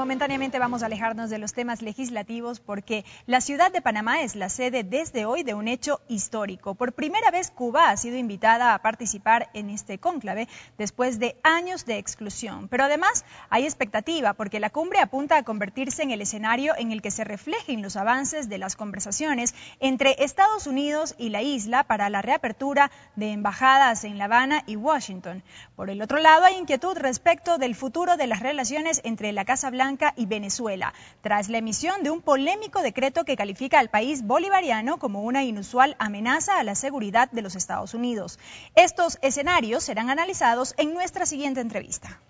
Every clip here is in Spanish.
momentáneamente vamos a alejarnos de los temas legislativos porque la ciudad de Panamá es la sede desde hoy de un hecho histórico. Por primera vez Cuba ha sido invitada a participar en este cónclave después de años de exclusión. Pero además hay expectativa porque la cumbre apunta a convertirse en el escenario en el que se reflejen los avances de las conversaciones entre Estados Unidos y la isla para la reapertura de embajadas en La Habana y Washington. Por el otro lado, hay inquietud respecto del futuro de las relaciones entre la Casa Blanca y Venezuela, tras la emisión de un polémico decreto que califica al país bolivariano como una inusual amenaza a la seguridad de los Estados Unidos. Estos escenarios serán analizados en nuestra siguiente entrevista.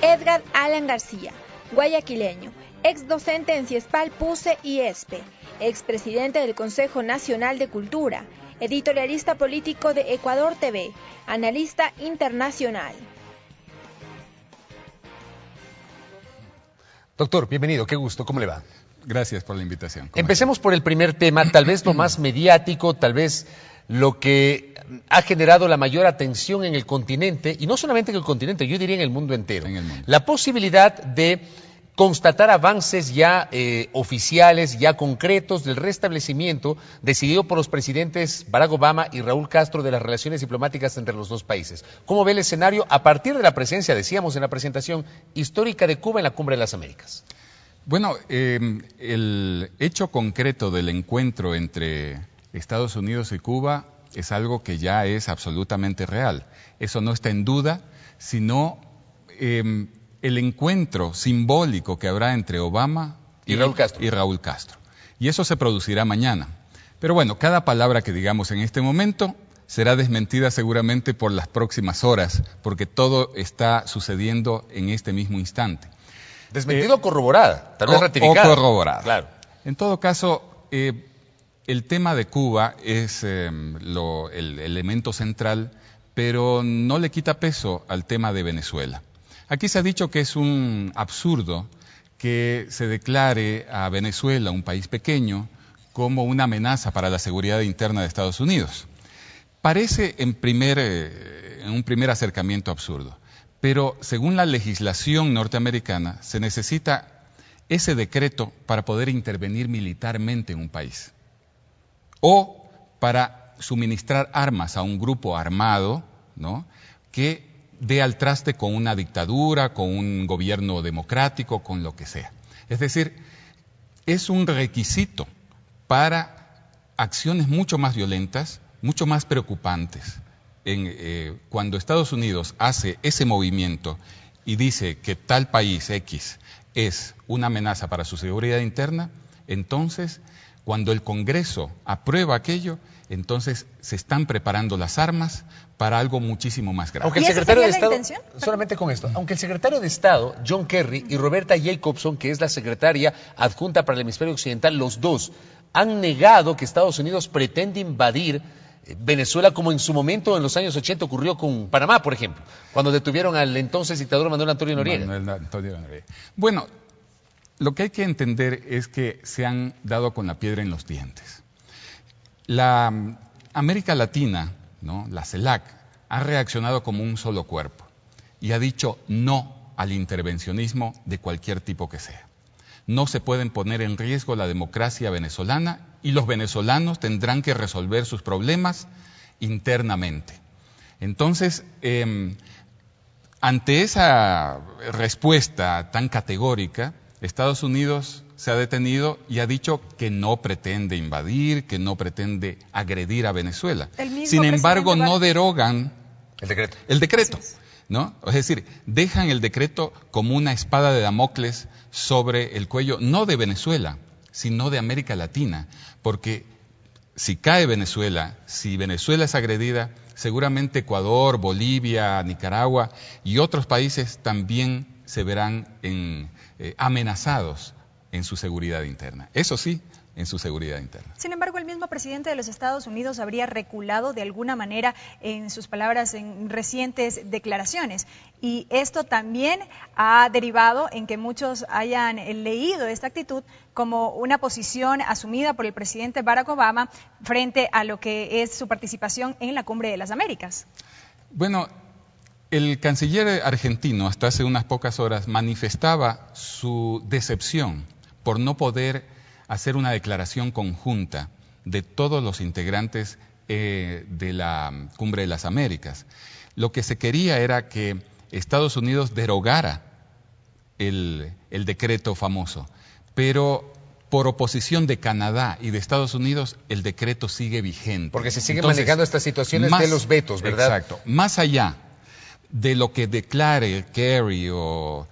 Edgar Alan García, guayaquileño, ex docente en CIESPAL, PUCE y ESPE, expresidente del Consejo Nacional de Cultura, editorialista político de Ecuador TV, analista internacional. Doctor, bienvenido, qué gusto, ¿cómo le va? Gracias por la invitación. Empecemos por el primer tema, tal vez lo más mediático, tal vez lo que ha generado la mayor atención en el continente, y no solamente en el continente, yo diría en el mundo entero. En el mundo. La posibilidad de constatar avances ya oficiales, ya concretos del restablecimiento decidido por los presidentes Barack Obama y Raúl Castro de las relaciones diplomáticas entre los dos países. ¿Cómo ve el escenario a partir de la presencia, decíamos en la presentación, histórica de Cuba en la Cumbre de las Américas? Bueno, el hecho concreto del encuentro entre Estados Unidos y Cuba es algo que ya es absolutamente real. Eso no está en duda, sino el encuentro simbólico que habrá entre Obama y Raúl Castro. Y eso se producirá mañana. Pero bueno, cada palabra que digamos en este momento será desmentida seguramente por las próximas horas, porque todo está sucediendo en este mismo instante. Desmentido o corroborada, tal vez ratificada. O corroborada. Claro. En todo caso, el tema de Cuba es el elemento central, pero no le quita peso al tema de Venezuela. Aquí se ha dicho que es un absurdo que se declare a Venezuela, un país pequeño, como una amenaza para la seguridad interna de Estados Unidos. Parece en un primer acercamiento absurdo, pero según la legislación norteamericana se necesita ese decreto para poder intervenir militarmente en un país o para suministrar armas a un grupo armado, ¿no?, que dé al traste con una dictadura, con un gobierno democrático, con lo que sea. Es decir, es un requisito para acciones mucho más violentas, mucho más preocupantes. Cuando Estados Unidos hace ese movimiento y dice que tal país X es una amenaza para su seguridad interna, entonces, cuando el Congreso aprueba aquello, entonces se están preparando las armas para algo muchísimo más grave. Aunque el secretario de Estado, solamente con esto, aunque el secretario de Estado, John Kerry, y Roberta Jacobson, que es la secretaria adjunta para el hemisferio occidental, los dos han negado que Estados Unidos pretende invadir Venezuela como en su momento en los años 80 ocurrió con Panamá, por ejemplo, cuando detuvieron al entonces dictador Manuel Antonio Noriega. Bueno, lo que hay que entender es que se han dado con la piedra en los dientes. La América Latina, ¿no?, la CELAC, ha reaccionado como un solo cuerpo y ha dicho no al intervencionismo de cualquier tipo que sea. No se pueden poner en riesgo la democracia venezolana y los venezolanos tendrán que resolver sus problemas internamente. Entonces, ante esa respuesta tan categórica, Estados Unidos se ha detenido y ha dicho que no pretende invadir, que no pretende agredir a Venezuela. Sin embargo, no derogan el decreto, ¿no? Es decir, dejan el decreto como una espada de Damocles sobre el cuello, no de Venezuela, sino de América Latina, porque si cae Venezuela, si Venezuela es agredida, seguramente Ecuador, Bolivia, Nicaragua y otros países también se verán amenazados en su seguridad interna. Eso sí, en su seguridad interna. Sin embargo, el mismo presidente de los Estados Unidos habría reculado de alguna manera en sus palabras en recientes declaraciones. Y esto también ha derivado en que muchos hayan leído esta actitud como una posición asumida por el presidente Barack Obama frente a lo que es su participación en la Cumbre de las Américas. Bueno, El canciller argentino hasta hace unas pocas horas manifestaba su decepción por no poder hacer una declaración conjunta de todos los integrantes de la Cumbre de las Américas. Lo que se quería era que Estados Unidos derogara el decreto famoso, pero por oposición de Canadá y de Estados Unidos, el decreto sigue vigente. Porque se siguen manejando estas situaciones de los vetos, ¿verdad? Exacto. Más allá de lo que declare Kerry o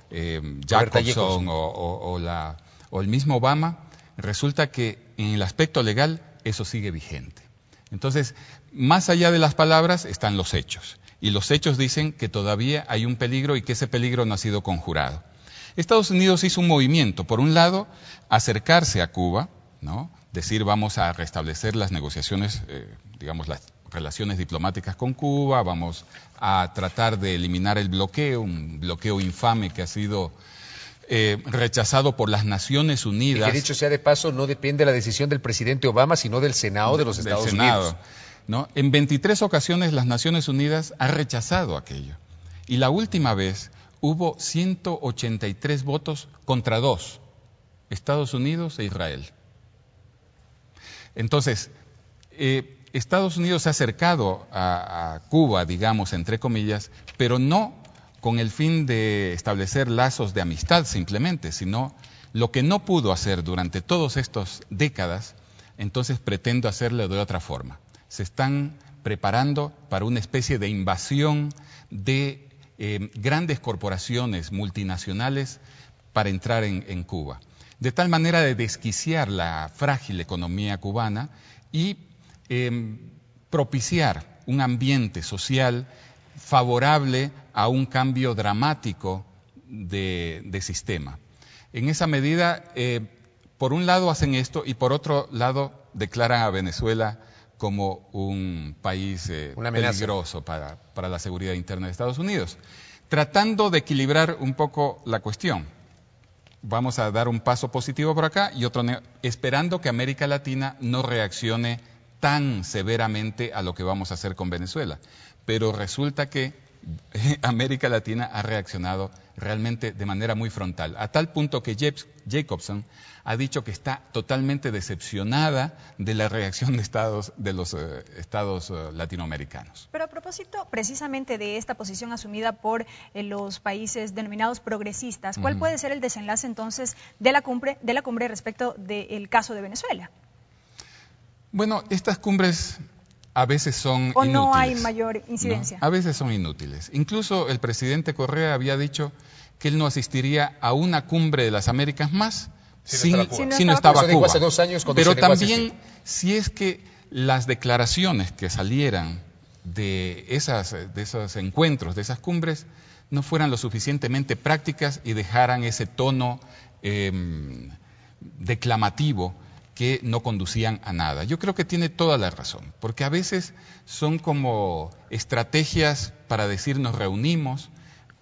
Jacobson o el mismo Obama, resulta que en el aspecto legal eso sigue vigente. Entonces, más allá de las palabras están los hechos. Y los hechos dicen que todavía hay un peligro y que ese peligro no ha sido conjurado. Estados Unidos hizo un movimiento, por un lado, acercarse a Cuba, ¿no? Decir vamos a restablecer las negociaciones, digamos las relaciones diplomáticas con Cuba, vamos a tratar de eliminar el bloqueo, un bloqueo infame que ha sido rechazado por las Naciones Unidas. Y que dicho sea de paso, no depende de la decisión del presidente Obama, sino del Senado de los Estados Unidos. ¿No? En 23 ocasiones las Naciones Unidas han rechazado aquello. Y la última vez hubo 183 votos contra 2, Estados Unidos e Israel. Entonces, Estados Unidos se ha acercado a Cuba, digamos, entre comillas, pero no con el fin de establecer lazos de amistad simplemente, sino lo que no pudo hacer durante todas estas décadas, entonces pretendo hacerlo de otra forma. Se están preparando para una especie de invasión de grandes corporaciones multinacionales para entrar en Cuba, de tal manera de desquiciar la frágil economía cubana y propiciar un ambiente social favorable a un cambio dramático de sistema. En esa medida, por un lado hacen esto y por otro lado declaran a Venezuela como un país peligroso para la seguridad interna de Estados Unidos, tratando de equilibrar un poco la cuestión. Vamos a dar un paso positivo por acá y otro esperando que América Latina no reaccione tan severamente a lo que vamos a hacer con Venezuela. Pero resulta que América Latina ha reaccionado realmente de manera muy frontal, a tal punto que Jacobson ha dicho que está totalmente decepcionada de la reacción de los estados latinoamericanos. Pero a propósito precisamente de esta posición asumida por los países denominados progresistas, ¿cuál puede ser el desenlace entonces de la cumbre respecto del caso de Venezuela? Bueno, estas cumbres a veces son inútiles. ¿O no hay mayor incidencia? ¿No? A veces son inútiles. Incluso el presidente Correa había dicho que él no asistiría a una cumbre de las Américas más si no estaba Cuba. Hace 2 años pero también, si es que las declaraciones que salieran de esos encuentros, de esas cumbres, no fueran lo suficientemente prácticas y dejaran ese tono declamativo que no conducían a nada. Yo creo que tiene toda la razón, porque a veces son como estrategias para decir nos reunimos,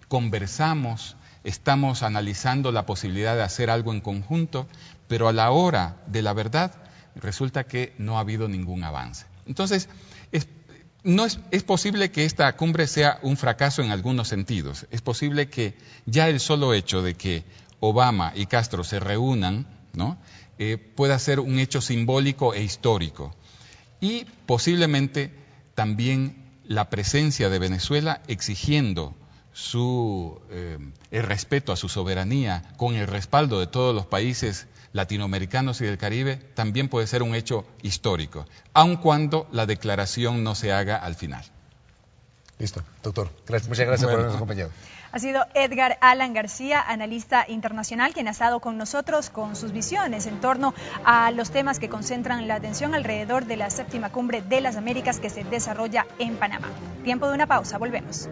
conversamos, estamos analizando la posibilidad de hacer algo en conjunto, pero a la hora de la verdad resulta que no ha habido ningún avance. Entonces, es posible que esta cumbre sea un fracaso en algunos sentidos. Es posible que ya el solo hecho de que Obama y Castro se reúnan, ¿no?, pueda ser un hecho simbólico e histórico. Y posiblemente también la presencia de Venezuela exigiendo el respeto a su soberanía con el respaldo de todos los países latinoamericanos y del Caribe también puede ser un hecho histórico, aun cuando la declaración no se haga al final. Listo, doctor. Muchas gracias por habernos acompañado. Ha sido Edgar Alan García, analista internacional, quien ha estado con nosotros con sus visiones en torno a los temas que concentran la atención alrededor de la 7ª Cumbre de las Américas que se desarrolla en Panamá. Tiempo de una pausa, volvemos.